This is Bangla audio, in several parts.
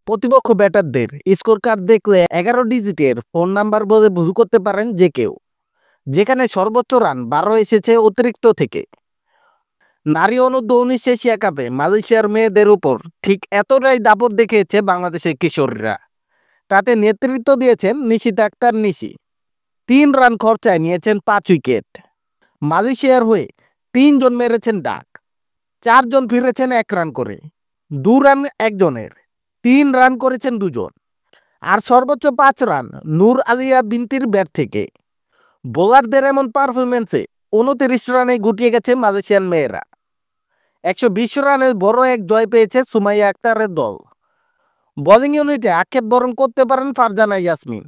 প্রতিপক্ষ ব্যাটারদের স্কোর কার্ড দেখলে 11 ডিজিটের ফোন নাম্বার বলে বুঝ করতে পারেন যে কেউ। যেখানে সর্বোচ্চ রান 12 এসেছে অতিরিক্ত থেকে। নারী অনূর্ধ্ব-19 এশিয়া কাপে মালয়েশিয়ার মেয়েদের উপর ঠিক এতটাই দাপট দেখিয়েছে বাংলাদেশের কিশোরীরা। তাতে নেতৃত্ব দিয়েছেন নিশিতা আক্তার নিশি। 3 রান খরচায় নিয়েছেন 5 উইকেট। মালয়েশিয়ার হয়ে 3 জন মেরেছেন ডাক, 4 জন ফিরেছেন 1 রান করে, 2 রান একজনের, 3 রান করেছেন 2 জন। আর সর্বোচ্চ 5 রান নূর আলিয়া বিনতির ব্যাট থেকে। বোলারদের এমন পারফরমেন্সে 29 রানে গুটিয়ে গেছে মালয়েশিয়ান মেয়েরা। 120 রানের বড় এক জয় পেয়েছে সুমাইয়া আক্তারের দল। বোলিং ইউনিটে আক্ষেপ বরণ করতে পারেন ফারজানা ইয়াসমিন।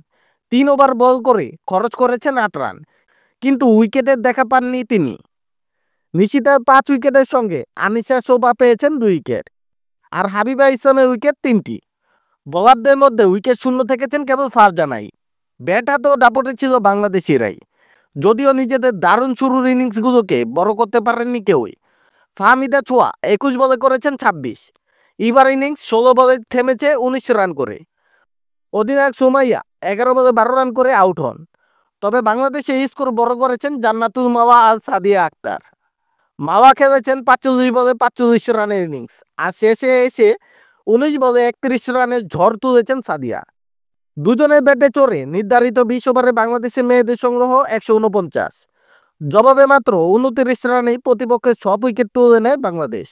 3 ওভার বল করে খরচ করেছেন 8 রান, কিন্তু উইকেটের দেখা পাননি তিনি। নিশিতার 5 উইকেটের সঙ্গে আনিশা শোভা পেয়েছেন 2 উইকেট, আর হাবিবা ইসলামের উইকেট 3টি। বোলারদের মধ্যে উইকেট শূন্য থেকেছেন কেবল ফারজানাই। ব্যাট হাতেও দাপটে ছিল বাংলাদেশিরাই, যদিও নিজেদের দারুণ শুরুর ইনিংসগুলোকে বড় করতে পারেননি কেউই। ফাহমিদা ছোয়া 21 বলে করেছেন 26। এবার ইনিংস 16 বলে থেমেছে 19 রান করে। অধিনায়ক সুমাইয়া 11 বলে 12 রান করে আউট হন। তবে বাংলাদেশে স্কোর বড় করেছেন জান্নাতুল মাওয়া আর সাদিয়া আক্তার। মাওয়া খেলেছেন 45 বলে 45 রানের ইনিংস, আর শেষে এসে 19 বলে 31 রানের ঝড় তুলেছেন সাদিয়া। দুজনের ব্যাটে চড়ে নির্ধারিত 20 ওভারে বাংলাদেশের মেয়েদের সংগ্রহ 149। জবাবে মাত্র 29 রানেই প্রতিপক্ষের সব উইকেট তুলে নেয় বাংলাদেশ।